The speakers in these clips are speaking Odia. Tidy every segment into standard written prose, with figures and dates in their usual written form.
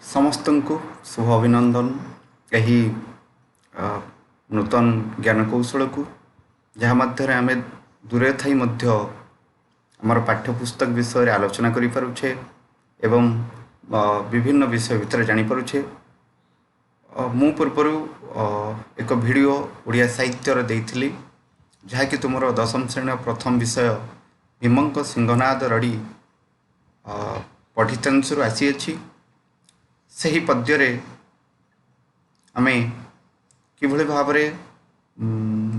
समस्त को शुभ अभिनंदन यही नूतन ज्ञानकौशल को जहाँ मध्य आम दूरे थी आमर पाठ्यपुस्तक विषय आलोचना करें एवं विभिन्न विषय भितर जानीपे मु पूर्वर एक वीडियो ओडिया साहित्यर देइथिली जहाँकि तुमर दशम श्रेणी प्रथम विषय भीमंक सिंहनाद रड़ी पठितांशु आसी सही पद्य आमे किभली भाव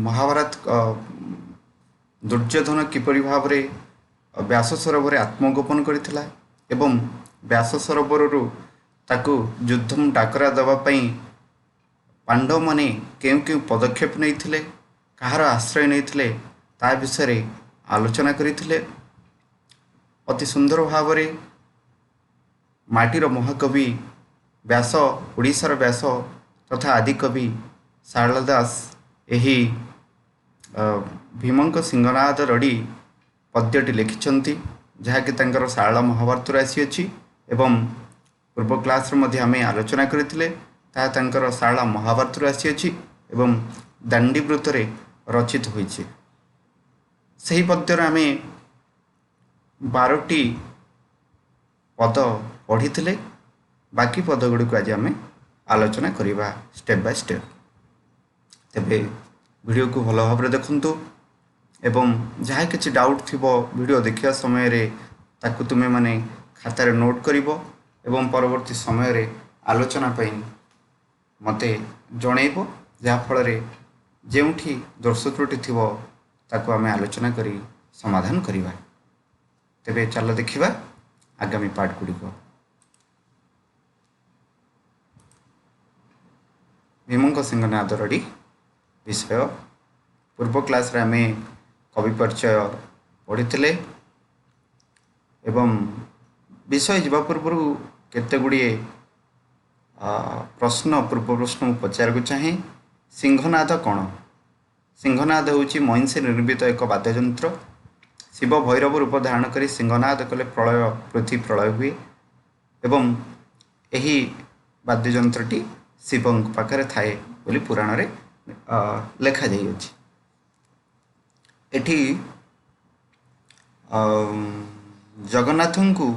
महाभारत दुर्योधन किपरि भाव व्यास सरोवर आत्मगोपन करथिला एवं व्यास सरोवर ताकू युद्ध डाकरा देवाई पांडव माने केउ केउ पदक्षेप नहीं कहार आश्रय नहीं ता विषय आलोचना करथिले। अति सुंदर भाव माटीर महाकवि व्यास ओडिशार व्यास तथा आदिकवि शारदा दास यही भीमंक सिंहनाद रड़ी पद्यटी लिखिछंती जहाँकि तांकर शारदा महाभारत आसी अछि एवं पूर्व क्लास आम आलोचना करथिले ता तांकर शारदा महाभारत आसी अछि एवं दांडीवृत रचित होइछि। सही पद्यर आम 12टी पद पढ़ी बाकी पद गुड़ी को आज आम आलोचना करवा स्टेप बाय स्टेप। तेबे वीडियो को भल भाव देखु एवं जहाँ किसी डाउट थी वीडियो देखा समय रे ताकू तुम्हें माने खातार नोट करिवो एवं परवर्ती समय रे आलोचना पई मते जणैबो जहाँफल जेउठी दोष त्रुटि थिबो ताकू आम आलोचना करी समाधान करिवा। तेबे चल देखिबा आगामी पार्ट गुड़ी को। भीमंक सिंहनाद रड़ी विषय पूर्व क्लास रे आमे कवि परिचय पढ़ी एवं विषय जावा पूर्व केते गुड़िए प्रश्न पूर्व प्रश्न पचार को चाहे। सिंहनाद कौन? सिंहनाद होची मईन से निर्मित एक वाद्ययंत्र। शिव भैरव रूप धारण कर सिंहनाद कले प्रलय पृथ्वी प्रलय हुए एवं यही वाद्ययंत्रटी शिव पाखे थाए बोली पुराण रे लेखा जाइए। एठी जगन्नाथ को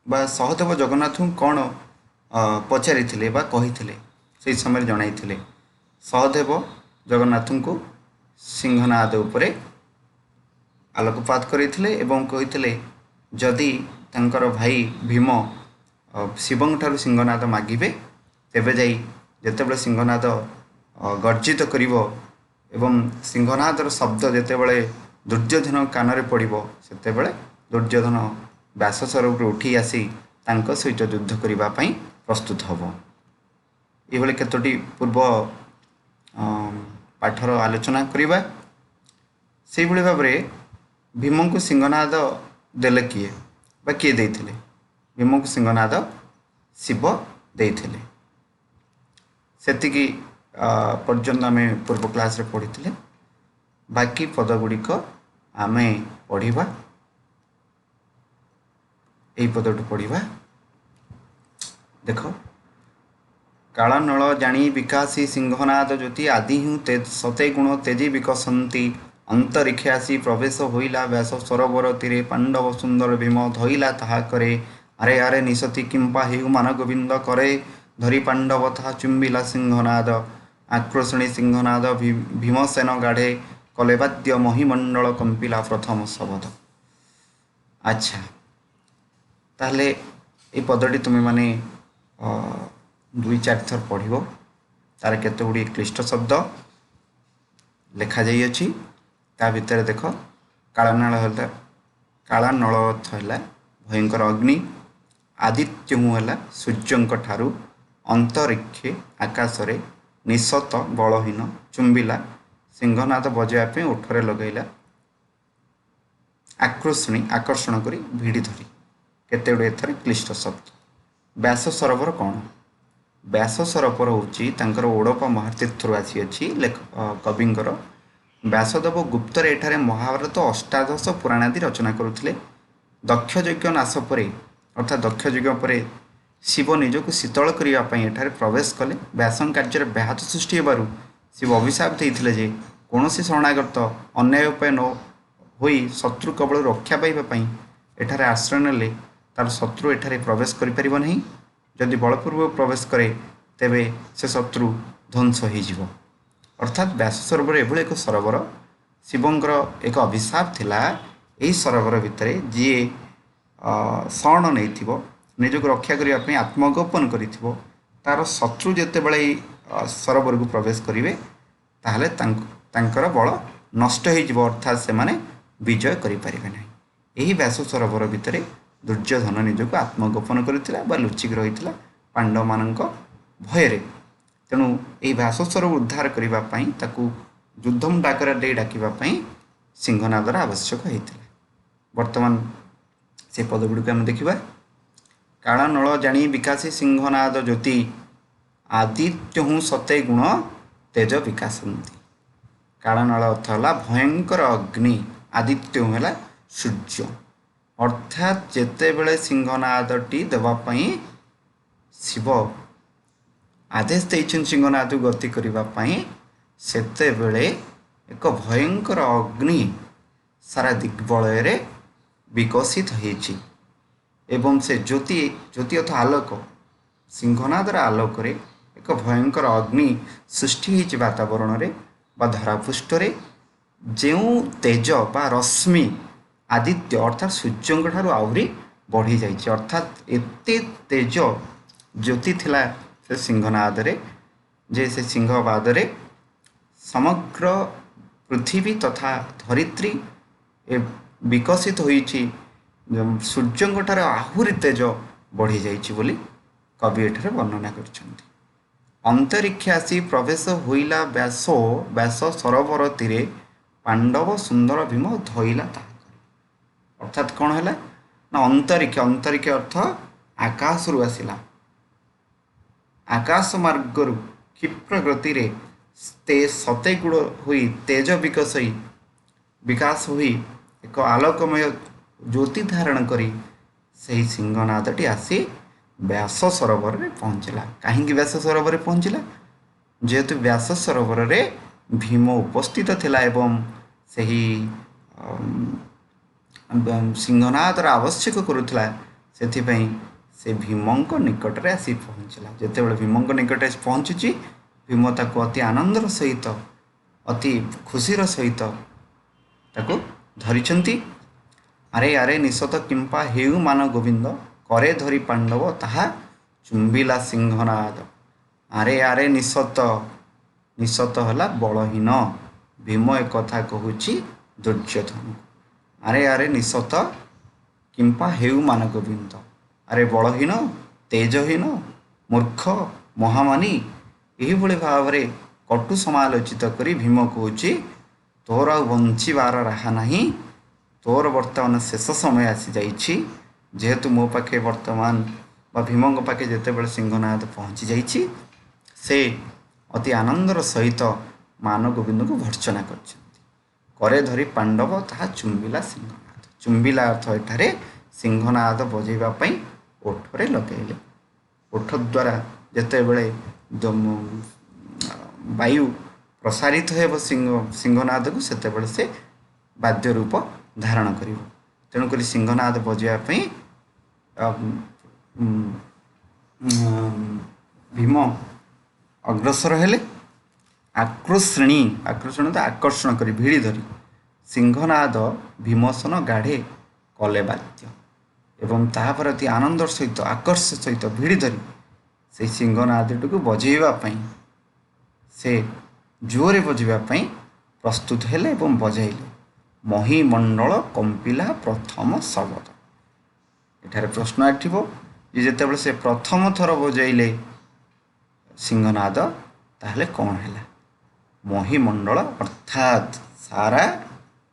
बा सहदेव जगन्नाथ कौन पचारि बा कही से समय जन सहदेव जगन्नाथ को सिंहनाद उपरे आलोकपात करते एवं कही जदि तांकर भाई भीम शिवं ठारू सिंहनाद मागिबे तेबे जाई जेतेबेले सिंहनाद गर्जित करिवो एवं सिंहनादर शब्द जेतेबेले दुर्योधन कान में पड़ो सेतेबेले दुर्योधन व्यास सरोवर उठी आसी तांक सहित युद्ध करने प्रस्तुत हम। ये केतोटी पूर्व पाठर आलोचना करवा। से भाव में भीम को सिंहनाद देले किए बा किए देइथिले? भीम को सिंहनाद शिव देइथिले। सेतिकी पर्यंत आम पूर्व क्लास रे पढ़ी बाकी पद गुड़िक आम पढ़ा। यही पदटी पढ़ा देख। कालानल जाणी विकासी सिंहनाद ज्योति आदि हूँ सते गुण तेजी विकसंती अंतरिक्षे आसी प्रवेश होइला व्यास सरोवर तीरे पांडव सुंदर भीम धइला ताहा करे आरे आरे निशति किंपा हेउ मान गोविंद करे धरी पांडव ताहा चुंबिला सिंहनाद आक्रोशणी सिंहनाद भीमसेन गाढ़े कलेवाद्य महिमंडल कंपिला प्रथम शबद। अच्छा ताहले ये पदटी तुम्हें माने 2-4 थर पढ़ो तार केते गुड़ी क्लिष्ट शब्द लेखा जाई अछि। ता भितर देख कालानल अर्थ है भयंकर अग्नि, आदित्य है सूर्य ठारू अंतरिक्षे आकाशरे निशत बलहीन चुंबिला सिंहनाद बजाइवाई ओठरे लगैला आक्रोशणी आकर्षण करी भिड़ी धरी केते गुड़े एथरे क्लिष्ट शब्द। व्यास सरोवर कौन? व्यास सरोवर हूँ ओडपा महातीर्थर आसी अच्छी कविंकर व्यासदेव गुप्तर एठारे महाभारत अष्टादश पुराणादि रचना करुले। दक्ष यज्ञ नाश पर अर्थात दक्ष यज्ञ पर ଶିବ ନିଜକୁ ଶୀତଳ କରିବା ପାଇଁ ଏଠାରେ ପ୍ରବେଶ କଲେ। ବ୍ୟାସଙ୍କ କାର୍ଯ୍ୟରେ ବ୍ୟାହତ ସୃଷ୍ଟି ହେବାରୁ ଶିବ ଅଭିଶାପ ଦେଇଥିଲେ ଯେ କୌଣସି ଶରଣାଗତ ଅନ୍ୟାୟ ଉପାୟ ନ ହୋଇ ଶତ୍ରୁ କବଳରୁ ରକ୍ଷା ପାଇବା ପାଇଁ ଏଠାରେ ଆଶ୍ରୟ ନେଲେ ତାର ଶତ୍ରୁ ଏଠାରେ ପ୍ରବେଶ କରିପାରିବ ନାହିଁ। ଯଦି ବଳପୂର୍ବକ ପ୍ରବେଶ କରେ ତେବେ ସେ ଶତ୍ରୁ ଧ୍ୱଂସ ହୋଇଯିବ। ଅର୍ଥାତ୍ ବ୍ୟାସ ସରୋବର ଏଭଳି ଏକ ସରୋବର, ଶିବଙ୍କର ଏକ ଅଭିଶାପ ଥିଲା ଏହି ସରୋବର ଭିତରେ ଯିଏ ଶରଣ ନେଇଥିବ, ନିଜକୁ ରକ୍ଷା କରିବା ପାଇଁ ଆତ୍ମଗୋପନ କରିଥିବ, ତାର ଶତ୍ରୁ ଯେତେବେଳେ ଏହି ସରୋବରକୁ ପ୍ରବେଶ କରିବେ ତାହେଲେ ତାଙ୍କର ବଳ ନଷ୍ଟ ହୋଇଯିବ, ଅର୍ଥାତ୍ ସେମାନେ ବିଜୟ କରିପାରିବେ ନାହିଁ। ଏହି ବ୍ୟାସ ସରୋବର ଭିତରେ ଦୁର୍ଯ୍ୟୋଧନ ନିଜକୁ ଆତ୍ମଗୋପନ କରିଥିଲା ବା ଲୁଚିକି ରହିଥିଲା ପାଣ୍ଡବମାନଙ୍କ ଭୟରେ। ତେଣୁ ଏହି ବ୍ୟାସ ସରୋବର ଉଦ୍ଧାର କରିବା ପାଇଁ ତାକୁ ଯୁଦ୍ଧମ ଡାକରା ଦେଇ ଡାକିବା ପାଇଁ ସିଂହନାଦର ଆବଶ୍ୟକ ହୋଇଥିଲା। ବର୍ତ୍ତମାନ ସେ ପଦଗୁଡ଼ିକୁ ଆମେ ଦେଖିବା। କାଳ ନଳ ଜାଣି ବିକାଶୀ ସିଂହନାଦ ଜ୍ୟୋତି, ଆଦିତ୍ୟହୁଁ ସତେ ଗୁଣ ତେଜ ବିକାଶନ୍ତି। କାଳନଳ ଅର୍ଥ ହେଲା ଭୟଙ୍କର ଅଗ୍ନି, ଆଦିତ୍ୟ ହେଲା ସୂର୍ଯ୍ୟ। ଅର୍ଥାତ୍ ଯେତେବେଳେ ସିଂହନାଦଟି ଦେବା ପାଇଁ ଶିବ ଆଦେଶ ଦେଇଛନ୍ତି ସିଂହନାଦକୁ ଗତି କରିବା ପାଇଁ, ସେତେବେଳେ ଏକ ଭୟଙ୍କର ଅଗ୍ନି ସାରା ଦିଗ୍ବଳୟରେ ବିକଶିତ ହୋଇଛି ଏବଂ ସେ ଜ୍ୟୋତି ଅର୍ଥ ଆଲୋକ, ସିଂହନାଦର ଆଲୋକରେ ଏକ ଭୟଙ୍କର ଅଗ୍ନି ସୃଷ୍ଟି ହୋଇଛି ବାତାବରଣରେ ବା ଧରାପୃଷ୍ଠରେ। ଯେଉଁ ତେଜ ବା ରଶ୍ମି ଆଦିତ୍ୟ ଅର୍ଥାତ୍ ସୂର୍ଯ୍ୟଙ୍କ ଠାରୁ ଆହୁରି ବଢ଼ିଯାଇଛି, ଅର୍ଥାତ୍ ଏତେ ତେଜ ଜ୍ୟୋତି ଥିଲା ସେ ସିଂହନାଦରେ ଯେ ସେ ସିଂହବାଦରେ ସମଗ୍ର ପୃଥିବୀ ତଥା ଧରିତ୍ରୀ ବିକଶିତ ହୋଇଛି, ସୂର୍ଯ୍ୟଙ୍କ ଠାରୁ ଆହୁରି ତେଜ ବଢ଼ିଯାଇଛି ବୋଲି କବି ଏଠାରେ ବର୍ଣ୍ଣନା କରିଛନ୍ତି। ଅନ୍ତରୀକ୍ଷ ଆସି ପ୍ରବେଶ ହୋଇଲା ବ୍ୟାସ ସରୋବର ତୀରେ, ପାଣ୍ଡବ ସୁନ୍ଦର ଭୀମ ଧଇଲା ତାହା କରି। ଅର୍ଥାତ୍ କ'ଣ ହେଲା ନା ଅନ୍ତରୀକ୍ଷ ଅର୍ଥ ଆକାଶରୁ ଆସିଲା। ଆକାଶ ମାର୍ଗରୁ କ୍ଷିପ୍ର ଗତିରେ ସତେଗୁଡ଼ ହୋଇ ତେଜ ବିକାଶ ହୋଇ ଏକ ଆଲୋକମୟ ଜ୍ୟୋତି ଧାରଣ କରି ସେହି ସିଂହନାଦଟି ଆସି ବ୍ୟାସ ସରୋବରରେ ପହଞ୍ଚିଲା। କାହିଁକି ବ୍ୟାସ ସରୋବରରେ ପହଞ୍ଚିଲା? ଯେହେତୁ ବ୍ୟାସ ସରୋବରରେ ଭୀମ ଉପସ୍ଥିତ ଥିଲା ଏବଂ ସେହି ସିଂହନାଦର ଆବଶ୍ୟକ କରୁଥିଲା, ସେଥିପାଇଁ ସେ ଭୀମଙ୍କ ନିକଟରେ ଆସି ପହଞ୍ଚିଲା। ଯେତେବେଳେ ଭୀମଙ୍କ ନିକଟରେ ଆସି ପହଞ୍ଚୁଛି, ଭୀମ ତାକୁ ଅତି ଆନନ୍ଦର ସହିତ ଅତି ଖୁସିର ସହିତ ତାକୁ ଧରିଛନ୍ତି। ଆରେ ଆରେ ନିଶତ କିମ୍ପା ହେଉ ମାନ ଗୋବିନ୍ଦ, କରେ ଧରି ପାଣ୍ଡବ ତାହା ଚୁମ୍ବିଲା ସିଂହନାଦ। ଆରେ ଆରେ ନିଶତ ହେଲା ବଳହୀନ। ଭୀମ ଏକଥା କହୁଛି ଦୁର୍ଯ୍ୟୋଧନ। ଆରେ ଆରେ ନିଶତ କିମ୍ପା ହେଉ ମାନ ଗୋବିନ୍ଦ, ଆରେ ବଳହୀନ, ତେଜହୀନ, ମୂର୍ଖ, ମହାମାନି, ଏହିଭଳି ଭାବରେ କଟୁ ସମାଲୋଚିତ କରି ଭୀମ କହୁଛି ତୋର ଆଉ ବଞ୍ଚିବାର ରାହା ନାହିଁ, ତୋର ବର୍ତ୍ତମାନ ଶେଷ ସମୟ ଆସିଯାଇଛି। ଯେହେତୁ ମୋ ପାଖେ ବର୍ତ୍ତମାନ ବା ଭୀମଙ୍କ ପାଖେ ଯେତେବେଳେ ସିଂହନାଦ ପହଞ୍ଚି ଯାଇଛି, ସେ ଅତି ଆନନ୍ଦର ସହିତ ମାନ ଗୋବିନ୍ଦକୁ ଭର୍ତ୍ସନା କରିଛନ୍ତି। କରେ ଧରି ପାଣ୍ଡବ ତାହା ଚୁମ୍ବିଲା ସିଂହନାଦ। ଚୁମ୍ବିଲା ଅର୍ଥ ଏଠାରେ ସିଂହନାଦ ବଜାଇବା ପାଇଁ ଓଠରେ ଲଗାଇଲେ। ଓଠ ଦ୍ୱାରା ଯେତେବେଳେ ବାୟୁ ପ୍ରସାରିତ ହେବ ସିଂହନାଦକୁ, ସେତେବେଳେ ସେ ବାଦ୍ୟ ରୂପ ଧାରଣ କରିବ। ତେଣୁକରି ସିଂହନାଦ ବଜାଇବା ପାଇଁ ଭୀମ ଅଗ୍ରସର ହେଲେ। ଆକର୍ଷଣ ତ ଆକର୍ଷଣ କରି ଭିଡ଼ି ଧରି ସିଂହନାଦ ଭୀମସନ ଗାଢ଼େ କଲେ ବାଦ୍ୟ ଏବଂ ତାହାପରେ ଅତି ଆନନ୍ଦର ସହିତ ଆକର୍ଷ ସହିତ ଭିଡ଼ି ଧରି ସେହି ସିଂହନାଦଟିକୁ ବଜାଇବା ପାଇଁ ସେ ଜୋରରେ ବଜାଇବା ପାଇଁ ପ୍ରସ୍ତୁତ ହେଲେ ଏବଂ ବଜାଇଲେ। ମହିମଣ୍ଡଳ କମ୍ପିଲା ପ୍ରଥମ ଶବଦ। ଏଠାରେ ପ୍ରଶ୍ନ ଆସିବ ଯେ ଯେତେବେଳେ ସେ ପ୍ରଥମ ଥର ବଜାଇଲେ ସିଂହନାଦ, ତାହେଲେ କ'ଣ ହେଲା? ମହିମଣ୍ଡଳ ଅର୍ଥାତ୍ ସାରା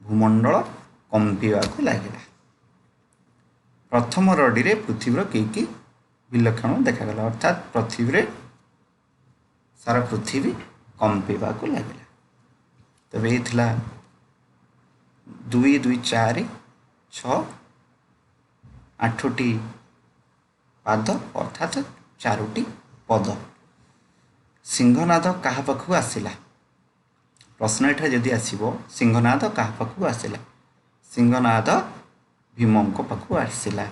ଭୂମଣ୍ଡଳ କମ୍ପିବାକୁ ଲାଗିଲା। ପ୍ରଥମ ରଡ଼ିରେ ପୃଥିବୀର କି ବିଲକ୍ଷଣ ଦେଖାଗଲା, ଅର୍ଥାତ୍ ସାରା ପୃଥିବୀ କମ୍ପିବାକୁ ଲାଗିଲା। ତେବେ ଏଇ ଥିଲା 2, 2, 4, 6, 8ଟି पाद अर्थात 4टी पद। सिंहनाद क्या पाखक आसला प्रश्न एठार जदि आसब सिंहनाद क्या पाखक आसला सिंहनाद भीम पाखक आसला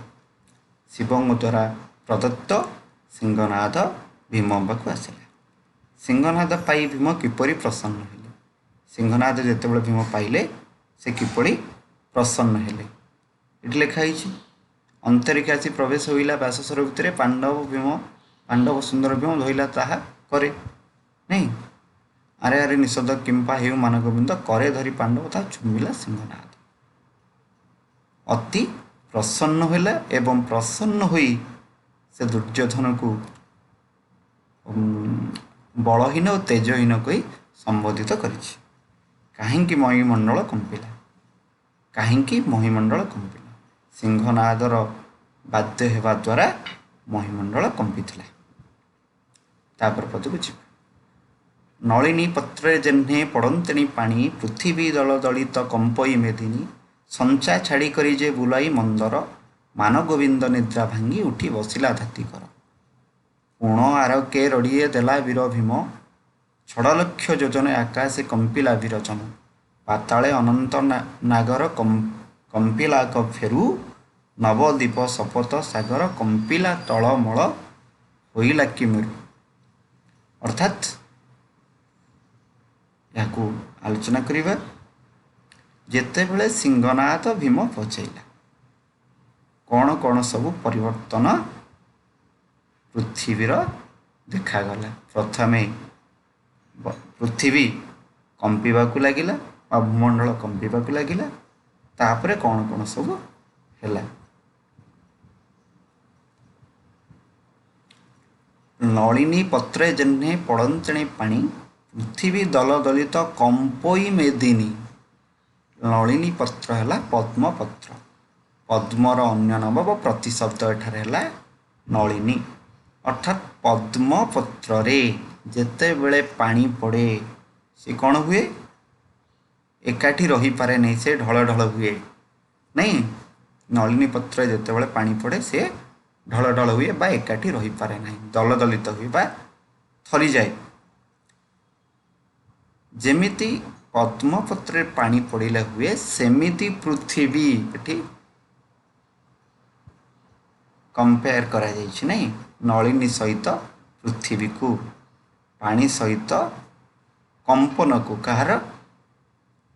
शिव द्वारा प्रदत्त सिंहनाद भीम पाखक आसला। सिंहनाद पाई भीम किपरि प्रसन्न हेले सिंहनाद जितेबाला भीम पाइले से किपरि प्रसन्न हेले ये लिखाई अंतरिक्ष आसी प्रवेश होइला व्यासस्वर भितर पांडव सुंदर भीम धोइला ताहा करे नहीं आरे आरे निषद किंपा हेउ मानगोविंद करे धरी पांडव ता चुमिला सिंहनाद अति प्रसन्न होला एवं प्रसन्न होई से दुर्योधन को बलहीन और तेजहीन कही संबोधित करिछि। काहेकि महीमंडल कंपिला काहेकि महीमंडल कंपिला सिंहनादर बाध्य हेबा द्वारा महीमंडल कंपिथिला। तापर पदକୁ ଯିବା नलिनी पत्रे जेह्ने पड़ंतेणी पानी पृथ्वी दल दलित कंपई मेदिनी संचा छाड़ी करी जे बुलाई मंदर मान गोविंद निद्रा भांगी उठी बसिला धातिकर कोण आरके रड़िए देला वीर भीम छड़लक्ष योजन आकाशे कंपिला विरचम पाताले अनंत नागर कंपिला फेरु नवद्वीप सपत सागर कंपिला तलमल होइला कि मेरु अर्थात या आलोचना करिबा जेते बेले सिंहनाद भीम पहुँचैला कौन कौन सब परिवर्तन पृथ्वीर देखागला। प्रथमे पृथ्वी कंपिबाकू लागिला भूमंडल कंपिबाकू लागिला तापरे कौन कौन सब हैला। नलिनी पत्रे जेह्ने पड़ंतेणी पानी पृथ्वी दल दलित कंपई मेदिनी नलिनी पत्र है पद्म पत्र पद्मर अन्य नाम व प्रतिशब्द एठार है नलिनी अर्थात पद्म पत्र रे जेते बेले पानी पड़े से कौन हुए एकाठी रही पारे नहीं से ढल ढल हुए नहीं नलिनी पत्र जेते बेले पानी पड़े से ढल ढल हुए बा एकाठी रही पारे नहीं दल दलित हुए बा थरी जाए जेमिति पद्मपत्र पानी पड़िले हुए सेमिति पृथ्वी एठी कंपेयर करा जाइछि नहीं नलिनी सहित पृथ्वी को पानी सहित कंपन को कहार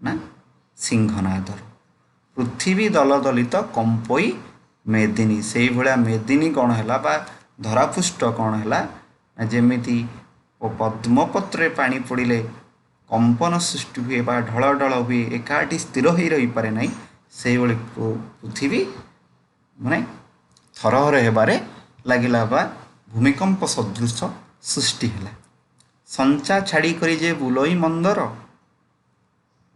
ना सिंहनादर पृथ्वी दल दलित कंपई मेदिनी से भलिया मेदिनी कौन है बा धरापृष्ठ कौन है जेमिति पद्मपत्र पानी पड़िले कंपन सृष्टि हुए बा ढल ढल हुए एकाठी स्थिर हो रही पारे नहीं से पृथ्वी माने थरहर हेबारे लागिला बा भूमिकंप सदृश सृष्टि है। संचा छाड़ी करी जे बुलई मंदर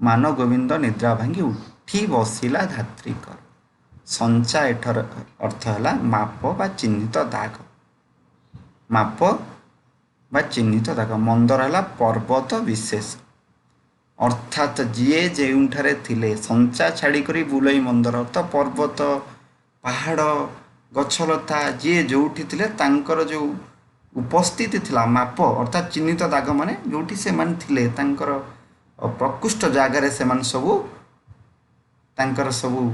मान गोविंद निद्रा भांगी उठी बसिला धात्रिकर संचा एठर अर्थ है माप बा चिन्हित दाग माप बा चिन्हित दाग मंदर है पर्वत विशेष अर्थात जीए जेउठारे थिले संचा छाड़ी करी बुलई मंदर तो पर्वत पहाड़ गछलता जीए जोठी थिले तांकर जो उपस्थिति थिला माप अर्थात चिन्हित दाग माने जोठी से मान थिले तांकर प्रकृष्ट जगार से मान सबू तांकर सबू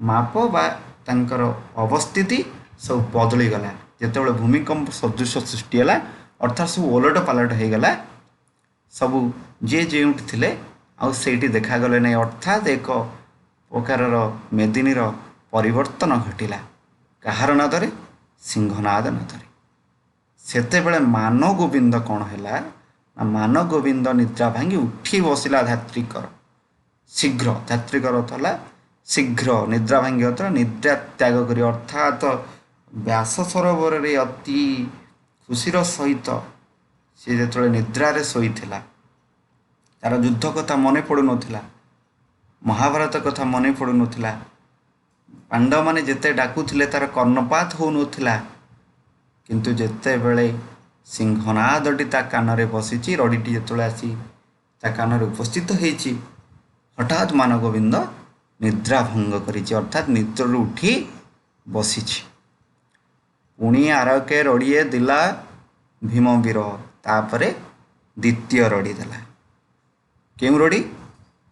माप बा तांकर अवस्थिति सब बदली गला जेतेबेले भूमिकंप सदृश सृष्टि है अर्थात सब ओलट पालट हो गला सबू जे जोठी थिले आउ सेठी देखागले नहीं अर्थात एक प्रकार मेदिनीर परिवर्तन घटिला कहार नादरे सिंहनाद नादरे सेतेबेले मान गोविंद कौन है मान गोविंद निद्रा भांगी उठी बसिला धात्रिकर शीघ्र धात्रिकर अर्थ है शीघ्र निद्रा भांगी अर्थ निद्रा त्याग कर अर्थात व्यास सरोवर रे अति खुशीर सहित सी जो निद्रारे शोईला तार युद्ध कथा मन पड़ू ना महाभारत कथा मन पड़ू ना पांडव माने जेते डाकुथिले तार कर्णपात हो नथिला किंतु जेते बेले सिंहनादटी ता कानरे बसिची रड़ीटी जेतले आसी ता कानरे उपस्थित होईची हठात मान गोविंद निद्रा भंग करिची अर्थात निद्रु उठी बसिची पुणी आरके रड़िए दिला भीमवीर तापर द्वितीय रड़ी देला क्यों रड़ी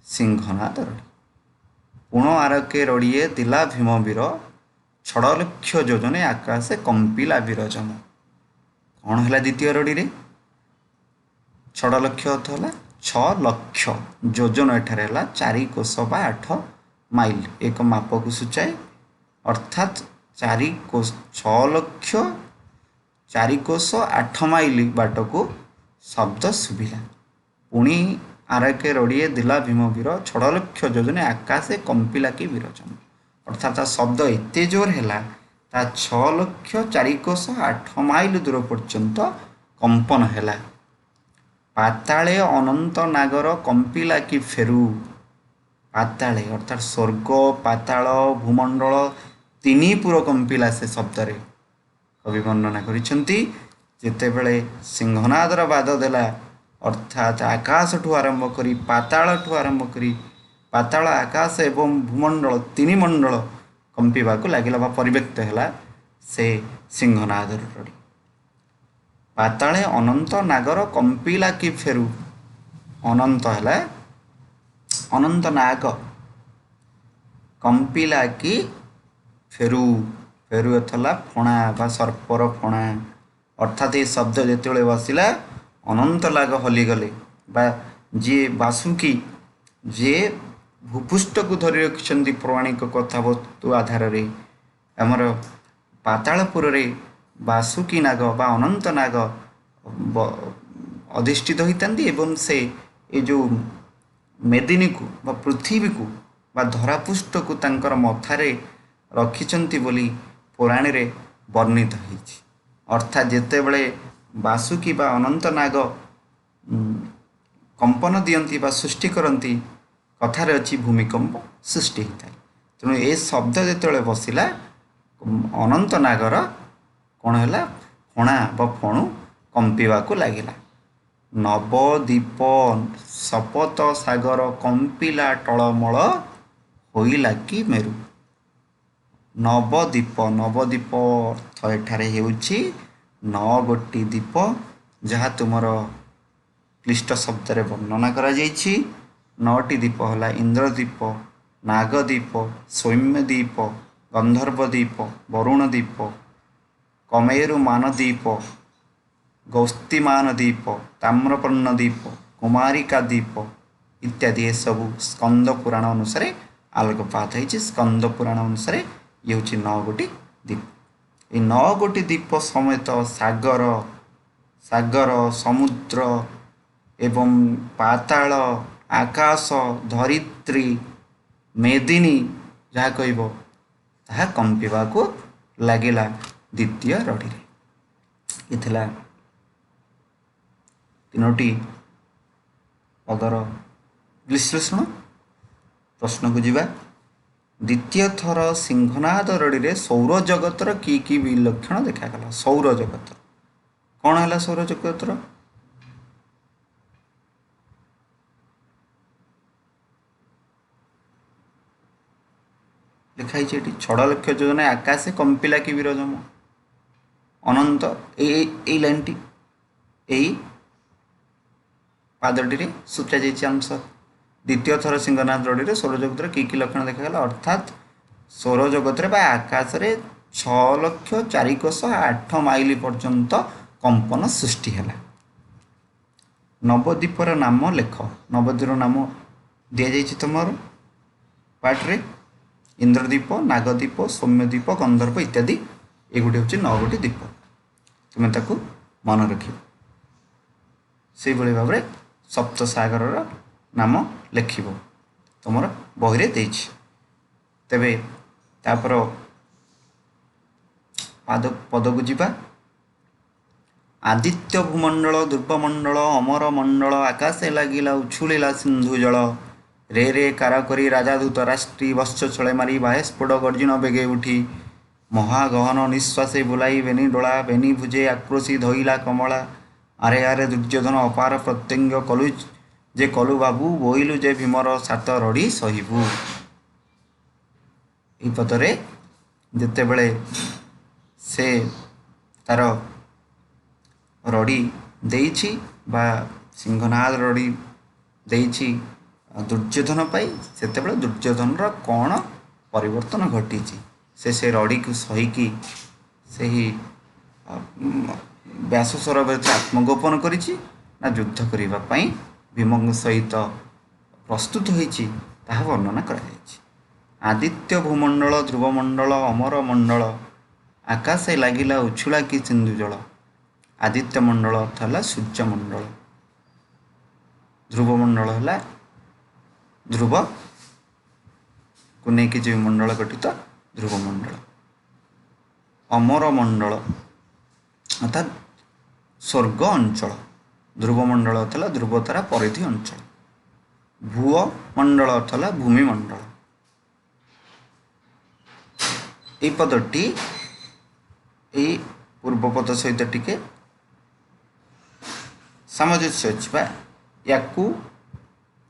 सिंहनाद रड़ी पुण आरके रड़िए दिला भीमवीर छड़ लक्ष योजने आकाशे कंपिला विरजम कौन है द्वितीय रड़ी रे छड़ लक्ष अर्थ है 6 लक्ष योजन एठार है 4 कोश बा 8 माइल एक माप को सूचाए अर्थात 4 कोश 6 लक्ष 4 कोश 8 माइल बाट को शब्द शुभिला पुणी आरके रड़िए दिला भीमवीर छड़ लक्ष योजने आकाशे कंपिला कि विरजम अर्थात शब्द एते जोर है 6 लक्ष 4 कोश 8 माइल दूर पर्यंत कंपन है पाताले अनंत नागर कंपिला कि फेरू पाताले अर्थात स्वर्ग पाताल भूमंडल तीनी पुर कंपिला से शब्द रे कवि वर्णना करते सिंहनादर बाद देला अर्थात आकाश ठू आरंभ करी पाताल ठू आरंभ करी पाताल आकाश एवं भूमंडल तीन मंडल कंपिबा को लगिला परिव्यक्त है से सिंहनादर रड़ी पाताले अनंत नागर कंपिला कि फेरू अनंत है अनंत नाग कंपिला कि फेरू फेरू अथला फणा बा सर्पर फणा अर्थात ये शब्द जिते बसिला अनंत नाग हलीगले बा जी बासुकी जे भूपृष्ठ को धरी रखिंट पौराणिक कथावस्तु आधार आमर पातालपुर रे बासुकी नाग बा अनंत नाग अधिष्ठित होती एवं से ये जो मेदिनी को बा पृथ्वी को बा धरापृष्ठ को तांकर मथारे रखिंट बोली पुराण रे वर्णित होइछि अर्थात जिते बड़े बासुकी बा अनंत नाग कंपन दियंती बा सृष्टि करती कथार अच्छी भूमिकंप सृष्टि होता है तेणु ये शब्द जिते बसिला अनंत नागर कौन है फणा ब फणु कंपिबा को लगिला नवदीप सपत सागर कंपिला टलमल होइला कि मेरु नवदीप नवदीप अर्थ एठारे हेउछि 9 गोटी दीप जहाँ तुमर क्लिष्ट शब्द रे वर्णना करा जाइछि 9टी दीप है इंद्रदीप नागदीप सौम्यदीप गंधर्वदीप वरुणदीप कमेरुमानदीप गौस्तिमानदीप ताम्रपर्णदीप कुमारिका दीप इत्यादि ये सब स्कंद पुराण अनुसार आलोकपात होती स्कंद पुराण अनुसार ये हूँ 9 गोटी दीप ये 9 गोटी दीप समेत सागर सागर समुद्र एवं पाताल आकाश धरित्री मेदिनी जहाँ कहब ताहा कंपिबा को लगिला द्वितीय रड़ी ये थिला 3टी पदर विश्लेषण प्रश्न को जीवा द्वितीय थर सिंहनाद रड़ी रे सौर जगतर की विलक्षण देखागला सौर जगत कौन है सौर जगतर लिखाई छड़ लक्ष योजना आकाशे कंपिला कि विरजम अनंत ए लाइनटी यही पादटी सूचा जाइए आंसर द्वितीय थर सिंहनाद रड़ी रे सौरजगतर की लक्षण देखागला अर्थात सौरजगत आकाश रे 6 लक्ष 4 कोश 8 माइल पर्यंत कंपन सृष्टि है नवद्वीपर नाम लेख नवद्वीपर नाम दि जाइए तुम पार्ट रे इंद्रदीप नागदीप सौम्यदीप गंधर्व इत्यादि ये गोटे हूँ 9 गोटी दीप तुम्हें ताकू मन रख से भाव में सप्त सागर नाम लिख तुम बही तेरे तापर पद को जीवा आदित्य भूमंडल ध्रुवमंडल अमर मंडल आकाशे लगिला उछुलिला सिंधु जल रे रे काराकरी राजादूत राष्ट्री वश्च छले मारी बाहेस्फोट गर्जन बेगे उठी महागहन निश्वासे बुलाई बेनी डोला बेनी भुजे आक्रोशी धइला कमला आरे आरे दुर्योधन अपार प्रत्यंग कलु जे कलु बाबू बोइलु जे भीमर सात रड़ी सहिबू ये पदरे जिते बड़े से ତାର ରଡ଼ି ଦେଇଛି ବା ସିଂହନାଦ ରଡ଼ି ଦେଇଛି ଦୁର୍ଯ୍ୟୋଧନ ପାଇଁ, ସେତେବେଳେ ଦୁର୍ଯ୍ୟୋଧନର କ'ଣ ପରିବର୍ତ୍ତନ ଘଟିଛି, ସେ ରଡ଼ିକୁ ସହିକି ସେହି ବ୍ୟାସ ସରୋବରରେ ଆତ୍ମଗୋପନ କରିଛି ନା ଯୁଦ୍ଧ କରିବା ପାଇଁ ଭୀମଙ୍କ ସହିତ ପ୍ରସ୍ତୁତ ହୋଇଛି, ତାହା ବର୍ଣ୍ଣନା କରାଯାଇଛି। ଆଦିତ୍ୟ ଭୂମଣ୍ଡଳ ଧ୍ରୁବମଣ୍ଡଳ ଅମର ମଣ୍ଡଳ ଆକାଶେ ଲାଗିଲା ଉଛୁଳା କି ସିନ୍ଧୁ ଜଳ। ଆଦିତ୍ୟ ମଣ୍ଡଳ ଅର୍ଥ ହେଲା ସୂର୍ଯ୍ୟମଣ୍ଡଳ, ଧ୍ରୁବମଣ୍ଡଳ ହେଲା ଧ୍ରୁବକୁ ନେଇକି ଯେଉଁ ମଣ୍ଡଳ ଗଠିତ ଧ୍ରୁବମଣ୍ଡଳ। ଅମର ମଣ୍ଡଳ ଅର୍ଥାତ୍ ସ୍ୱର୍ଗ ଅଞ୍ଚଳ, ଧ୍ରୁବମଣ୍ଡଳ ଅର୍ଥ ହେଲା ଧ୍ରୁବତାରା ପରିଧି ଅଞ୍ଚଳ। ଭୂଅ ମଣ୍ଡଳ ଅର୍ଥ ହେଲା ଭୂମିମଣ୍ଡଳ। এই ପଦଟି এই ପୂର୍ବପଦ ସହିତ ଟିକେ ସାମଞ୍ଜସ୍ୟ ଅଛି ବା ୟାକୁ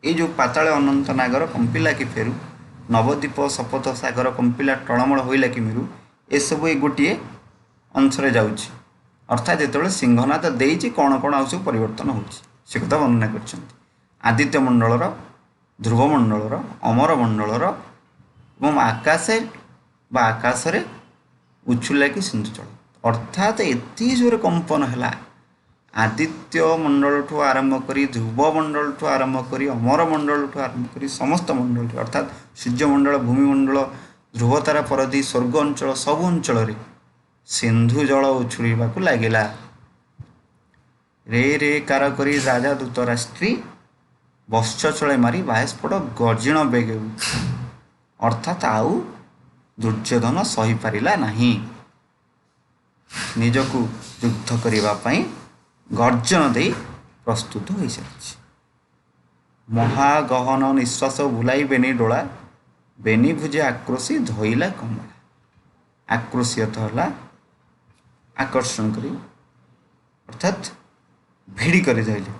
ଏଇ ଯେଉଁ ପାତାଳେ ଅନନ୍ତ ନାଗର କମ୍ପିଲା କି ଫେରୁ, ନବଦ୍ୱୀପ ଶପଥ ସାଗର କମ୍ପିଲା ଟଳମଳ ହୋଇଲା କି ମେରୁ, ଏସବୁ ଏ ଗୋଟିଏ ଅଂଶରେ ଯାଉଛି। ଅର୍ଥାତ୍ ଯେତେବେଳେ ସିଂହନାଦ ଦେଇଛି କ'ଣ କ'ଣ ଆଉ ସବୁ ପରିବର୍ତ୍ତନ ହେଉଛି ସେ କଥା ବର୍ଣ୍ଣନା କରିଛନ୍ତି। ଆଦିତ୍ୟ ମଣ୍ଡଳର, ଧ୍ରୁବମଣ୍ଡଳର, ଅମର ମଣ୍ଡଳର ଏବଂ ଆକାଶରେ ଉଛୁଲା କି ସିନ୍ଧୁ ଜଳ। ଅର୍ଥାତ୍ ଏତେ ଜୋରେ କମ୍ପନ ହେଲା ଆଦିତ୍ୟ ମଣ୍ଡଳଠୁ ଆରମ୍ଭ କରି ଧ୍ରୁବମଣ୍ଡଳଠୁ ଆରମ୍ଭ କରି ଅମର ମଣ୍ଡଳଠୁ ଆରମ୍ଭ କରି ସମସ୍ତ ମଣ୍ଡଳଟି ଅର୍ଥାତ୍ ସୂର୍ଯ୍ୟମଣ୍ଡଳ, ଭୂମିମଣ୍ଡଳ, ଧ୍ରୁବତାରା ପରଧି, ସ୍ୱର୍ଗ ଅଞ୍ଚଳ ସବୁ ଅଞ୍ଚଳରେ ସିନ୍ଧୁ ଜଳ ଉଛୁଳିବାକୁ ଲାଗିଲା। ରେ ରେ କାର କରି ରାଜା ଧୃତରାଷ୍ଟ୍ରୀ ବତ୍ସ ଚଳେ ମାରି ବାୟସ୍ଫୋଟ ଗର୍ଜିଣ ବେଗେ। ଅର୍ଥାତ୍ ଆଉ ଦୁର୍ଯ୍ୟୋଧନ ସହିପାରିଲା ନାହିଁ, ନିଜକୁ ଯୁଦ୍ଧ କରିବା ପାଇଁ ଗର୍ଜନ ଦେଇ ପ୍ରସ୍ତୁତ ହୋଇସାରିଛି। ମହାଗହନ ନିଶ୍ୱାସ ବୁଲାଇ ବେନି ଡୋଳା, ବେନି ଭୁଜେ ଆକ୍ରୋଶୀ ଧଇଲା କମଳା। ଆକ୍ରୋଶୀ ଅର୍ଥ ହେଲା ଆକର୍ଷଣ କରି, ଅର୍ଥାତ୍ ଭିଡ଼ି କରି ଧରିଲେ।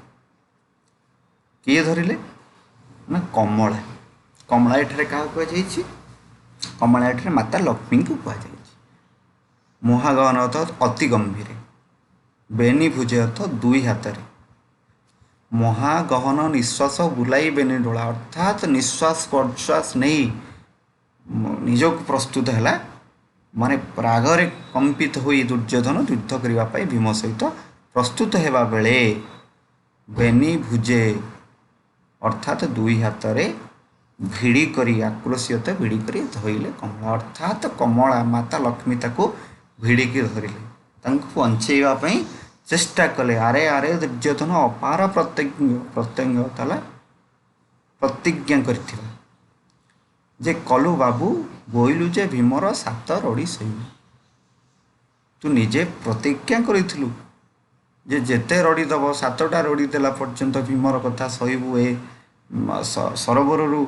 କିଏ ଧରିଲେ ନା କମଳା। କମଳା ଏଠାରେ କାହାକୁ କୁହାଯାଇଛି? କମଳା ଏଠାରେ ମାତା ଲକ୍ଷ୍ମୀଙ୍କୁ କୁହାଯାଇଛି। ମହାଗହନ ଅର୍ଥ ଅତି ଗମ୍ଭୀର, ବେନି ଭୁଜେ ଅର୍ଥ ଦୁଇ ହାତରେ। ମହାଗହନ ନିଶ୍ୱାସ ବୁଲାଇ ବେନି ଡୋଳା ଅର୍ଥାତ୍ ନିଶ୍ୱାସ ପ୍ରଶ୍ୱାସ ନେଇ ନିଜକୁ ପ୍ରସ୍ତୁତ ହେଲା, ମାନେ ରାଗରେ କମ୍ପିତ ହୋଇ ଦୁର୍ଯ୍ୟୋଧନ ଯୁଦ୍ଧ କରିବା ପାଇଁ ଭୀମ ସହିତ ପ୍ରସ୍ତୁତ ହେବା ବେଳେ ବେନି ଭୁଜେ ଅର୍ଥାତ୍ ଦୁଇ ହାତରେ ଭିଡ଼ି କରି, ଆକ୍ରୋଶିତ ଭିଡ଼ି କରି ଧଇଲେ କମଳା। ଅର୍ଥାତ୍ କମଳା ମାତା ଲକ୍ଷ୍ମୀ ତାକୁ ଭିଡ଼ିକି ଧରିଲେ, ତାଙ୍କୁ ବଞ୍ଚେଇବା ପାଇଁ ଚେଷ୍ଟା କଲେ। ଆରେ ଆରେ ଦୁର୍ଯ୍ୟୋଧନ ଅପାର ପ୍ରତିଜ୍ଞା କରିଥିବା ଯେ କଲୁ ବାବୁ ବୋଇଲୁ ଯେ ଭୀମର ସାତ ରଡ଼ି ସହିବୁ। ତୁ ନିଜେ ପ୍ରତିଜ୍ଞା କରିଥିଲୁ ଯେ ଯେତେ ରଡ଼ି ଦେବ, ସାତଟା ରଡ଼ି ଦେଲା ପର୍ଯ୍ୟନ୍ତ ଭୀମର କଥା ସହିବୁ, ଏ ସରୋବରରୁ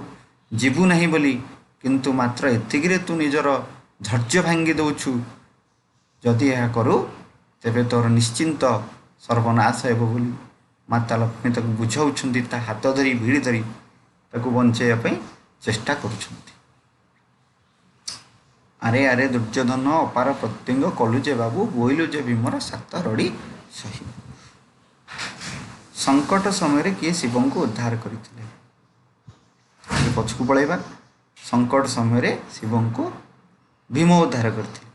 ଯିବୁ ନାହିଁ ବୋଲି, କିନ୍ତୁ ମାତ୍ର ଏତିକିରେ ତୁ ନିଜର ଧୈର୍ଯ୍ୟ ଭାଙ୍ଗି ଦେଉଛୁ। ଯଦି ଏହା କରୁ ତେବେ ତୋର ନିଶ୍ଚିନ୍ତ ସର୍ବନାଶ ହେବ ବୋଲି ମାତା ଲକ୍ଷ୍ମୀ ତାକୁ ବୁଝାଉଛନ୍ତି। ତା ହାତ ଧରି ଭିଡ଼ି ଧରି ତାକୁ ବଞ୍ଚାଇବା ପାଇଁ ଚେଷ୍ଟା କରୁଛନ୍ତି। ଆରେ ଆରେ ଦୁର୍ଯ୍ୟୋଧନ ଅପାର ପ୍ରତିଜ୍ଞ କଲୁ ଯେ ବାବୁ ବୋଇଲୁ ଯେ ଭୀମର ସାତ ରଡ଼ି ସହିବୁ। ସଙ୍କଟ ସମୟରେ କିଏ ଶିବଙ୍କୁ ଉଦ୍ଧାର କରିଥିଲେ? ପଛକୁ ପଳାଇବା। ସଙ୍କଟ ସମୟରେ ଶିବଙ୍କୁ ଭୀମ ଉଦ୍ଧାର କରିଥିଲେ।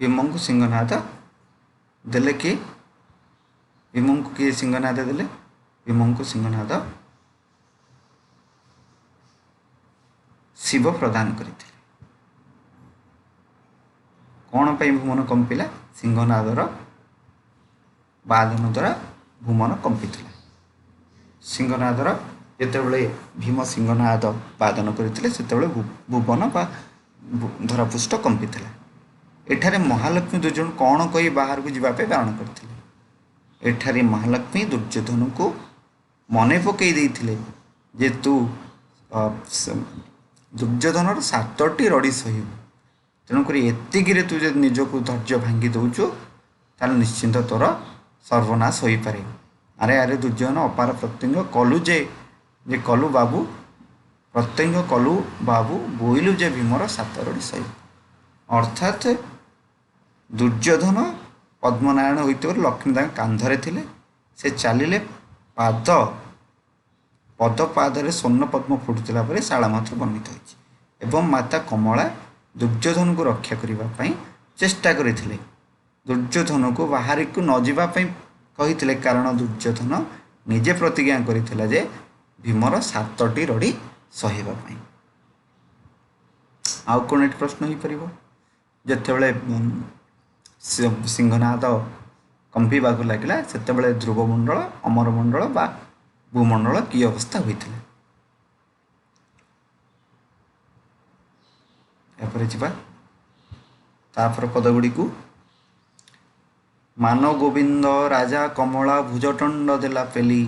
ଭୀମଙ୍କୁ ସିଂହନାଦ ଦେଲେ କିଏ? ଭୀମଙ୍କୁ କିଏ ସିଂହନାଦ ଦେଲେ? ଭୀମଙ୍କୁ ସିଂହନାଦ ଶିବ ପ୍ରଦାନ କରିଥିଲେ। କ'ଣ ପାଇଁ ଭୁବନ କମ୍ପିଲା? ସିଂହନାଦର ବାଦନ ଦ୍ୱାରା ଭୁବନ କମ୍ପିଥିଲା। ସିଂହନାଦର ଯେତେବେଳେ ଭୀମ ସିଂହନାଦ ବାଦନ କରିଥିଲେ ସେତେବେଳେ ଭୁବନ ବା ଧରାପୃଷ୍ଠ କମ୍ପିଥିଲା। ଏଠାରେ ମହାଲକ୍ଷ୍ମୀ ଦୁର୍ଯ୍ୟୋଧନ କ'ଣ କହି ବାହାରକୁ ଯିବା ପାଇଁ ବାରଣ କରିଥିଲେ? ଏଠାରେ ମହାଲକ୍ଷ୍ମୀ ଦୁର୍ଯ୍ୟୋଧନକୁ ମନେ ପକାଇ ଦେଇଥିଲେ ଯେ ତୁ ଦୁର୍ଯ୍ୟୋଧନର ସାତଟି ରଡ଼ି ସହିବୁ, ତେଣୁକରି ଏତିକିରେ ତୁ ଯଦି ନିଜକୁ ଧୈର୍ଯ୍ୟ ଭାଙ୍ଗି ଦେଉଛୁ ତାହେଲେ ନିଶ୍ଚିନ୍ତ ତୋର ସର୍ବନାଶ ହୋଇପାରେ। ଆରେ ଆରେ ଦୁର୍ଯ୍ୟୋଧନ ଅପାର ପ୍ରତିଜ୍ଞ କଲୁ ଯେ କଲୁ ବାବୁ, ପ୍ରତିଜ୍ଞ କଲୁ ବାବୁ ବୋଇଲୁ ଯେ ଭୀମର ସାତ ରଡ଼ି ସହିବୁ। ଅର୍ଥାତ୍ ଦୁର୍ଯ୍ୟୋଧନ ପଦ୍ମନାରାୟଣ ହୋଇଥିବାରୁ ଲକ୍ଷ୍ମୀ ତାଙ୍କ କାନ୍ଧରେ ଥିଲେ। ସେ ଚାଲିଲେ, ପଦ ପାଦରେ ସ୍ୱର୍ଣ୍ଣ ପଦ୍ମ ଫୁଟୁଥିଲା ପରେ ଶାଳ ମଧ୍ୟ ବର୍ଣ୍ଣିତ ହୋଇଛି। ଏବଂ ମାତା କମଳା ଦୁର୍ଯ୍ୟୋଧନକୁ ରକ୍ଷା କରିବା ପାଇଁ ଚେଷ୍ଟା କରିଥିଲେ। ଦୁର୍ଯ୍ୟୋଧନକୁ ବାହାରକୁ ନ ଯିବା ପାଇଁ କହିଥିଲେ, କାରଣ ଦୁର୍ଯ୍ୟୋଧନ ନିଜେ ପ୍ରତିଜ୍ଞା କରିଥିଲା ଯେ ଭୀମର 7ଟି ରଡ଼ି ସହିବା ପାଇଁ। ଆଉ କ'ଣ ଏଠି ପ୍ରଶ୍ନ ହୋଇପାରିବ? ଯେତେବେଳେ ସିଂହନାଦ କମ୍ପିବାକୁ ଲାଗିଲା ସେତେବେଳେ ଧ୍ରୁବମଣ୍ଡଳ, ଅମରମଣ୍ଡଳ ବା ଭୂମଣ୍ଡଳ କି ଅବସ୍ଥା ହୋଇଥିଲା? ଏପରେ ଯିବା ତାପରେ ପଦଗୁଡ଼ିକୁ। ମାନ ଗୋବିନ୍ଦ ରାଜା କମଳା ଭୁଜଟଣ୍ଡ ଦେଲା ପେଲି,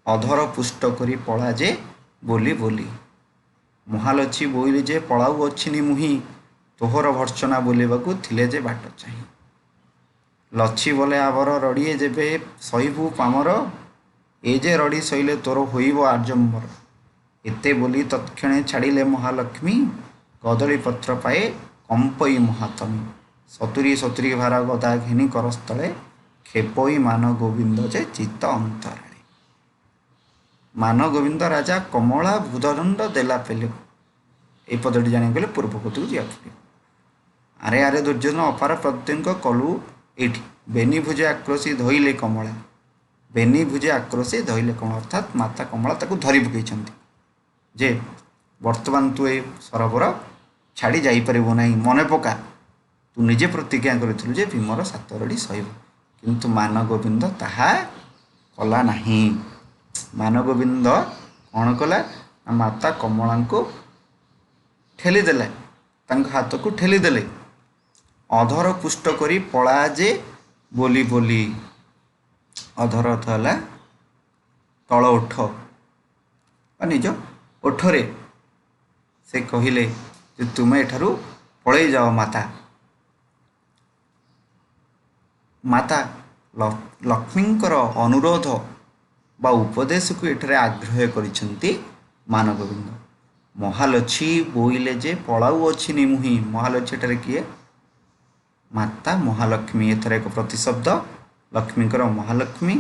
ଅଧର ପୁଷ୍ଟ କରି ପଳା ଯେ ବୋଲି ବୋଲି। ମହାଲକ୍ଷ୍ମୀ ବୋଇଲି ଯେ ପଳାଉ ଅଛିନି ମୁହିଁ, ତୋହର ଭର୍ଚ୍ଛନା ବୋଲିବାକୁ ଥିଲେ ଯେ ବାଟ ଚାହିଁ। ଲଛି ବୋଲେ ଆବର ରଡ଼ିଏ ଯେବେ ସହିବୁ ପାମର, ଏ ଯେ ରଡ଼ି ସଇଲେ ତୋର ହୋଇବ ଆଜମ୍ବର। ଏତେ ବୋଲି ତତ୍କ୍ଷଣେ ଛାଡ଼ିଲେ ମହାଲକ୍ଷ୍ମୀ, କଦଳୀ ପତ୍ର ପାଏ କମ୍ପଇ ମହାତମୀ। 70 ଭାର ଗଦା ଘେନି କରସ୍ଥଳେ, ଖେପଇ ମାନ ଗୋବିନ୍ଦ ଯେ ଚିତ୍ତ ଅନ୍ତରାଳେ। ମାନ ଗୋବିନ୍ଦ ରାଜା କମଳା ଭୁଜଦଣ୍ଡ ଦେଲା ପେଲେ। এই ପଦଟି ଜାଣିବାକୁ ଗଲେ ପୂର୍ବ ପଦକୁ ଯିବାକୁ ପଡ଼ିବ। ଆରେ ଆରେ ଦୁର୍ଯ୍ୟୋଧନ ଅପାର ପ୍ରତ୍ୟଙ୍ଗ କଲୁ ଏଇଠି। ବେନି ଭୁଜେ ଆକ୍ରୋଶୀ ଧଇଲେ କମଳା। ବେନି ଭୁଜେ ଆକ୍ରୋଶୀ ଧଇଲେ କମଳା, ଅର୍ଥାତ୍ ମାତା କମଳା ତାକୁ ଧରି ପକାଇଛନ୍ତି ଯେ ବର୍ତ୍ତମାନ ତୁ ଏ ସରୋବର ଛାଡ଼ି ଯାଇପାରିବୁ ନାହିଁ। ମନେ ପକା, ତୁ ନିଜେ ପ୍ରତିଜ୍ଞା କରିଥିଲୁ ଯେ ଭୀମର 7 ରଡ଼ି ସହିବୁ। କିନ୍ତୁ ମାନ ଗୋବିନ୍ଦ ତାହା କଲା ନାହିଁ। ମାନ ଗୋବିନ୍ଦ କ'ଣ କଲା ନା ମାତା କମଳାଙ୍କୁ ଠେଲିଦେଲେ, ତାଙ୍କ ହାତକୁ ଠେଲିଦେଲେ। ଅଧର ପୁଷ୍ଟ କରି ପଳା ଯେ ବୋଲି ବୋଲି। ଅଧର ଅର୍ଥ ହେଲା ତଳ ଓଠ ବା ନିଜ ଓଠରେ ସେ କହିଲେ ଯେ ତୁମେ ଏଠାରୁ ପଳେଇ ଯାଅ ମାତା। ମାତା ଲକ୍ଷ୍ମୀଙ୍କର ଅନୁରୋଧ ବା ଉପଦେଶକୁ ଏଠାରେ ଆଗ୍ରହ କରିଛନ୍ତି ମାନଗୋବିନ୍ଦ। ମହାଲକ୍ଷ୍ମୀ ବୋଇଲେ ଯେ ପଳାଉ ଅଛିନି ମୁହିଁ। ମହାଲକ୍ଷ୍ମୀ ଏଠାରେ କିଏ? ମାତା ମହାଲକ୍ଷ୍ମୀ। ଏଥର ଏକ ପ୍ରତିଶବ୍ଦ ଲକ୍ଷ୍ମୀଙ୍କର ମହାଲକ୍ଷ୍ମୀ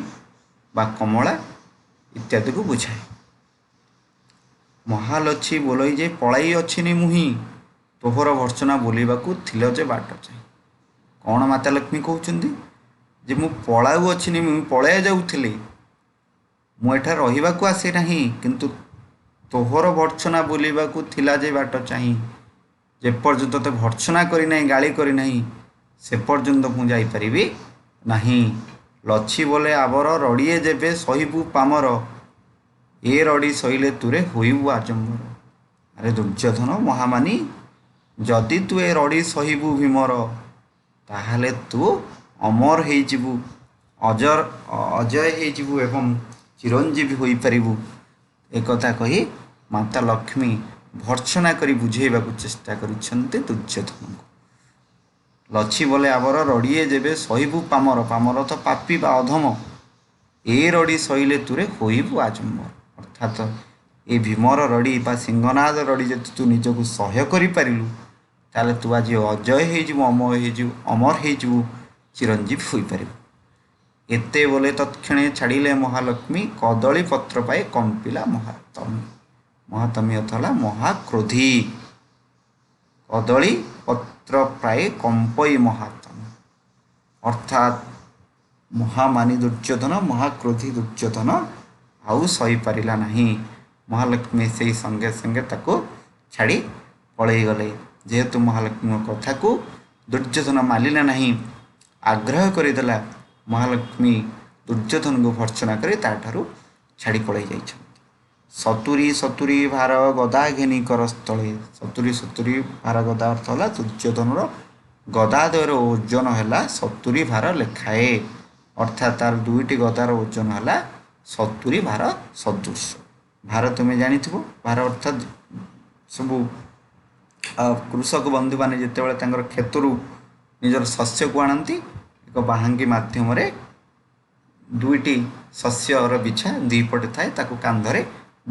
ବା କମଳା ଇତ୍ୟାଦିକୁ ବୁଝାଏ। ମହାଲକ୍ଷ୍ମୀ ବୋଲଇ ଯେ ପଳାଇ ଅଛିନି ମୁହିଁ, ତୋହର ଭର୍ଚ୍ଛନା ବୋଲିବାକୁ ଥିଲ ଯେ ବାଟ ଚାହିଁ। କ'ଣ ମାତା ଲକ୍ଷ୍ମୀ କହୁଛନ୍ତି? ଯେ ମୁଁ ପଳାଉ ଅଛିନି, ମୁଁ ପଳାଇ ଯାଉଥିଲି, ମୁଁ ଏଠାରେ ରହିବାକୁ ଆସି ନାହିଁ, କିନ୍ତୁ ତୋହର ଭର୍ଚ୍ଛନା ବୋଲିବାକୁ ଥିଲା ଯେ ବାଟ ଚାହିଁ। ଯେପର୍ଯ୍ୟନ୍ତ ତୋତେ ଭର୍ଚ୍ଛନା କରିନାହିଁ, ଗାଳି କରିନାହିଁ, ସେ ପର୍ଯ୍ୟନ୍ତ ମୁଁ ଯାଇପାରିବି ନାହିଁ। ଲଛି ବୋଲେ ଆବର ରଡ଼ିଏ ଯେବେ ସହିବୁ ପାମର, ଏ ରଡ଼ି ସହିଲେ ତୁରେ ହୋଇବୁ ଆଜମ୍ବର। ଆରେ ଦୁର୍ଯ୍ୟୋଧନ ମହାମାନି, ଯଦି ତୁ ଏ ରଡ଼ି ସହିବୁ ଭୀମର, ତାହେଲେ ତୁ ଅମର ହେଇଯିବୁ, ଅଜୟ ହେଇଯିବୁ ଏବଂ ଚିରଞ୍ଜୀବୀ ହୋଇପାରିବୁ। ଏକଥା କହି ମାତା ଲକ୍ଷ୍ମୀ ଭର୍ଚ୍ଛନା କରି ବୁଝେଇବାକୁ ଚେଷ୍ଟା କରିଛନ୍ତି ଦୁର୍ଯ୍ୟୋଧନଙ୍କୁ। ଲଛି ବୋଲେ ଆବର ରଡ଼ିଏ ଯେବେ ସହିବୁ ପାମର, ପାମର ତ ପାପୀ ବା ଅଧମ, ଏ ରଡ଼ି ସହିଲେ ତୁରେ ହୋଇବୁ ଆଜମ୍ବର। ଅର୍ଥାତ୍ ଏ ଭୀମର ରଡ଼ି ବା ସିଂହନାଦ ରଡ଼ି ଯଦି ତୁ ନିଜକୁ ସହ୍ୟ କରିପାରିଲୁ, ତାହେଲେ ତୁ ଆଜି ଅଜୟ ହେଇଯିବୁ, ଅମର ହେଇଯିବୁ, ଚିରଞ୍ଜୀବୀ ହୋଇପାରିବୁ। ଏତେ ବୋଲେ ତତ୍କ୍ଷଣେ ଛାଡ଼ିଲେ ମହାଲକ୍ଷ୍ମୀ, କଦଳୀ ପତ୍ର ପାଇ କମ୍ପିଲା ମହାତମୀ। ମହାତମୀ ଅର୍ଥ ହେଲା ମହାକ୍ରୋଧୀ। କଦଳୀ ପତ୍ର ପ୍ରାୟ କମ୍ପଇ ମହାତମୀ, ଅର୍ଥାତ୍ ମହାମାନି ଦୁର୍ଯ୍ୟୋଧନ, ମହାକ୍ରୋଧୀ ଦୁର୍ଯ୍ୟୋଧନ ଆଉ ସହିପାରିଲା ନାହିଁ। ମହାଲକ୍ଷ୍ମୀ ସେଇ ସଙ୍ଗେ ସଙ୍ଗେ ତାକୁ ଛାଡ଼ି ପଳେଇ ଗଲେ। ଯେହେତୁ ମହାଲକ୍ଷ୍ମୀଙ୍କ କଥାକୁ ଦୁର୍ଯ୍ୟୋଧନ ମାନିଲା ନାହିଁ, ଆଗ୍ରହ କରିଦେଲା, ମହାଲକ୍ଷ୍ମୀ ଦୁର୍ଯ୍ୟୋଧନଙ୍କୁ ଭର୍ଚ୍ଛନା କରି ତାଠାରୁ ଛାଡ଼ି ପଳେଇ ଯାଇଛନ୍ତି। 70 ଭାର ଗଦା ଘେନି କରସ୍ଥଳେ। 70 ଭାର ଗଦା ଅର୍ଥ ହେଲା ଦୁର୍ଯ୍ୟୋଧନର ଗଦାଦ୍ୱୟର ଓଜନ ହେଲା 70 ଭାର ଲେଖାଏ, ଅର୍ଥାତ୍ ତାର 2ଟି ଗଦାର ଓଜନ ହେଲା 70 ଭାର ସଦୃଶ। ଭାର ତୁମେ ଜାଣିଥିବ, ଭାର ଅର୍ଥାତ୍ ସବୁ କୃଷକ ବନ୍ଧୁମାନେ ଯେତେବେଳେ ତାଙ୍କର କ୍ଷେତରୁ ନିଜର ଶସ୍ୟକୁ ଆଣନ୍ତି, ଏକ ବାହାଙ୍ଗି ମାଧ୍ୟମରେ 2ଟି ଶସ୍ୟର ବିଛା 2 ପଟେ ଥାଏ, ତାକୁ କାନ୍ଧରେ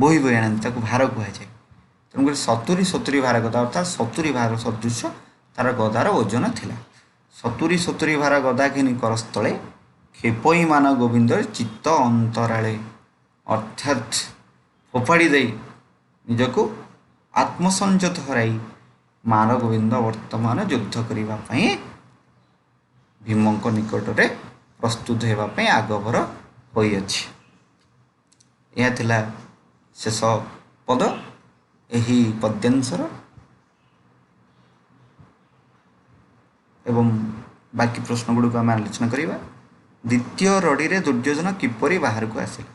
ବୋହି ବୋହି ଆଣନ୍ତି, ତାକୁ ଭାର କୁହାଯାଏ। ତେଣୁକରି 70 ଭାର ଗଦା ଅର୍ଥାତ୍ 70 ଭାର ସଦୃଶ ତାର ଗଦାର ଓଜନ ଥିଲା। ସତୁରି ସତୁରି ଭାର ଗଦା ଘେନି କରସ୍ଥଳେ ଖେପଇ ମାନ ଗୋବିନ୍ଦ ଚିତ୍ତ ଅନ୍ତରାଳେ। ଅର୍ଥାତ୍ ଫୋପାଡ଼ି ଦେଇ ନିଜକୁ ଆତ୍ମସଂଯତ ହରାଇ ମାନ ଗୋବିନ୍ଦ ବର୍ତ୍ତମାନ ଯୁଦ୍ଧ କରିବା ପାଇଁ ଭୀମଙ୍କ ନିକଟରେ ପ୍ରସ୍ତୁତ ହେବା ପାଇଁ ଆଗଭର ହୋଇଅଛି। ଏହା ଥିଲା ଶେଷ ପଦ ଏହି ପଦ୍ୟାଂଶର ଏବଂ ବାକି ପ୍ରଶ୍ନ ଗୁଡ଼ିକୁ ଆମେ ଆଲୋଚନା କରିବା। ଦ୍ୱିତୀୟ ରଡ଼ିରେ ଦୁର୍ଯ୍ୟୋଧନ କିପରି ବାହାରକୁ ଆସିଲେ?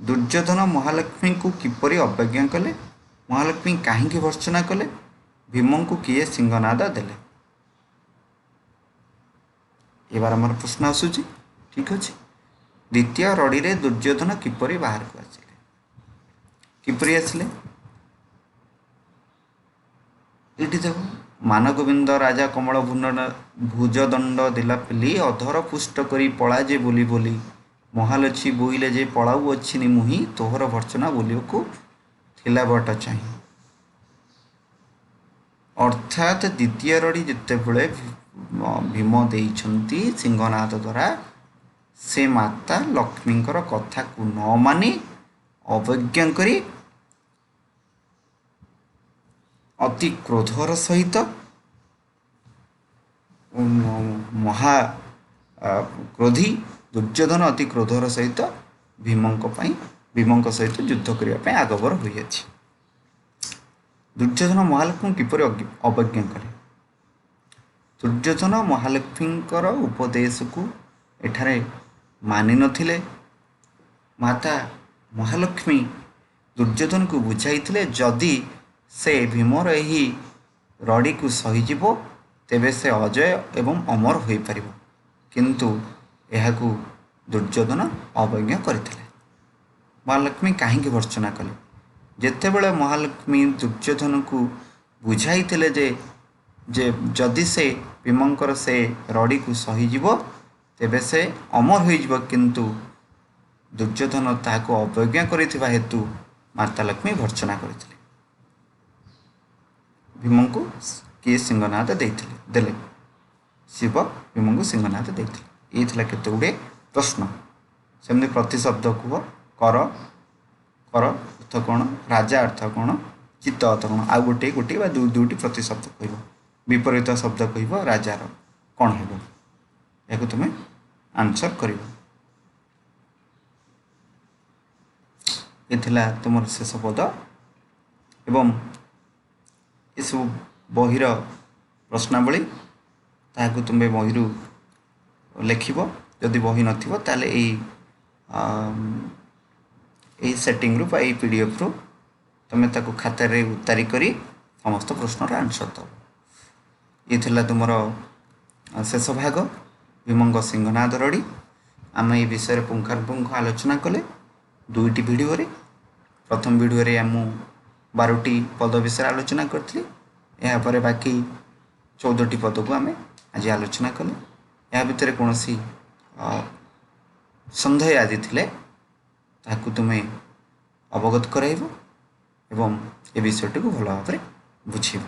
ଦୁର୍ଯ୍ୟୋଧନ ମହାଲକ୍ଷ୍ମୀଙ୍କୁ କିପରି ଅବଜ୍ଞା କଲେ? ମହାଲକ୍ଷ୍ମୀ କାହିଁକି ଭର୍ତ୍ସନା କଲେ? ଭୀମଙ୍କୁ କିଏ ସିଂହନାଦ ଦେଲେ? ଏ ବାରମ୍ବାର ପ୍ରଶ୍ନ ଆସୁଛି। ଠିକ୍ ଅଛି। ଦ୍ୱିତୀୟ ରଡ଼ିରେ ଦୁର୍ଯ୍ୟୋଧନ କିପରି ବାହାରକୁ ଆସିଲେ? କିପରି ଆସିଲେ? ଏଇଠି ଦେଖ, ମାନଗୋବିନ୍ଦ ରାଜା କମଳ ଭୁଜଦଣ୍ଡ ଦେଲା ପିଲି ଅଧର ପୁଷ୍ଟ କରି ପଳା ଯେ ବୋଲି ବୋଲି ମହାଲକ୍ଷ୍ମୀ ବୋଇଲେ ଯେ ପଳାଉ ଅଛି ନିମୁହିଁ ତୋହର ଭର୍ଚ୍ଚନା ବୋଲିବାକୁ ଥିଲା ବଟ ଚାହିଁ। ଅର୍ଥାତ୍ ଦ୍ୱିତୀୟ ରଡ଼ି ଯେତେବେଳେ ଭୀମ ଦେଇଛନ୍ତି ସିଂହନାଦ ଦ୍ୱାରା, ସେ ମାତା ଲକ୍ଷ୍ମୀଙ୍କର କଥାକୁ ନ ମାନି ଅବଜ୍ଞା କରି ଅତି କ୍ରୋଧର ସହିତ କ୍ରୋଧୀ ଦୁର୍ଯ୍ୟୋଧନ ଅତି କ୍ରୋଧର ସହିତ ଭୀମଙ୍କ ସହିତ ଯୁଦ୍ଧ କରିବା ପାଇଁ ଆଗଭର ହୋଇଅଛି। ଦୁର୍ଯ୍ୟୋଧନ ମହାଲକ୍ଷ୍ମୀଙ୍କୁ କିପରି ଅବଜ୍ଞା କଲେ? ଦୁର୍ଯ୍ୟୋଧନ ମହାଲକ୍ଷ୍ମୀଙ୍କର ଉପଦେଶକୁ ଏଠାରେ ମାନିନଥିଲେ। ମାତା ମହାଲକ୍ଷ୍ମୀ ଦୁର୍ଯ୍ୟୋଧନକୁ ବୁଝାଇଥିଲେ ଯଦି ସେ ଭୀମର ଏହି ରଡ଼ିକୁ ସହିଯିବ ତେବେ ସେ ଅଜୟ ଏବଂ ଅମର ହୋଇପାରିବ, କିନ୍ତୁ ଏହାକୁ ଦୁର୍ଯ୍ୟୋଧନ ଅବଜ୍ଞା କରିଥିଲେ। ମହାଲକ୍ଷ୍ମୀ କାହିଁକି ଭର୍ତ୍ସନା କଲେ? ଯେତେବେଳେ ମହାଲକ୍ଷ୍ମୀ ଦୁର୍ଯ୍ୟୋଧନକୁ ବୁଝାଇଥିଲେ ଯେ ଯଦି ସେ ଭୀମଙ୍କର ସେ ରଡ଼ିକୁ ସହିଯିବ ତେବେ ସେ ଅମର ହୋଇଯିବ, କିନ୍ତୁ ଦୁର୍ଯ୍ୟୋଧନ ତାହାକୁ ଅବଜ୍ଞା କରିଥିବା ହେତୁ ମାତା ଲକ୍ଷ୍ମୀ ଭର୍ତ୍ସନା କରିଥିଲେ। ଭୀମଙ୍କୁ କିଏ ସିଂହନାଦ ଦେଲେ? ଶିବ ଭୀମଙ୍କୁ ସିଂହନାଦ ଦେଇଥିଲେ। ଏଇ ଥିଲା କେତେ ଗୁଡ଼ିଏ ପ୍ରଶ୍ନ। ସେମିତି ପ୍ରତିଶବ୍ଦ କୁହ। କର ଅର୍ଥ କ'ଣ? ରାଜା ଅର୍ଥ କ'ଣ? ଚିତ୍ତ ଅର୍ଥ କ'ଣ? ଆଉ ଗୋଟିଏ ବା ଦୁଇଟି ପ୍ରତିଶବ୍ଦ କହିବ। ବିପରୀତ ଶବ୍ଦ କହିବ ରାଜାର କ'ଣ ହେବ, ଏହାକୁ ତୁମେ ଆନ୍ସର କରିବ। ଏ ଥିଲା ତୁମର ଶେଷ ପଦ ଏବଂ ଏସବୁ ବହିର ପ୍ରଶ୍ନାବଳୀ। ତାହାକୁ ତୁମେ ବହିରୁ ଲେଖିବ। ଯଦି ବହି ନଥିବ ତାହେଲେ ଏହି ସେଟିଂରୁ ବା ଏହି PDF-ରୁ ତୁମେ ତାକୁ ଖାତାରେ ଉତାରି କରି ସମସ୍ତ ପ୍ରଶ୍ନର ଆନ୍ସର ଦେବ। ଇଏ ଥିଲା ତୁମର ଶେଷ ଭାଗ ଭୀମଙ୍କ ସିଂହନାଦ ରଡ଼ି। ଆମେ ଏ ବିଷୟରେ ପୁଙ୍ଖାନୁପୁଙ୍ଖ ଆଲୋଚନା କଲେ ଦୁଇଟି ଭିଡ଼ିଓରେ। ପ୍ରଥମ ଭିଡ଼ିଓରେ ମୁଁ 12ଟି ପଦ ବିଷୟରେ ଆଲୋଚନା କରିଥିଲି। ଏହାପରେ ବାକି 14ଟି ପଦକୁ ଆମେ ଆଜି ଆଲୋଚନା କଲେ। ଏହା ଭିତରେ କୌଣସି ସନ୍ଦେହ ଆଦି ଥିଲେ ତାହାକୁ ତୁମେ ଅବଗତ କରାଇବ ଏବଂ ଏ ବିଷୟଟିକୁ ଭଲ ଭାବରେ ବୁଝିବ।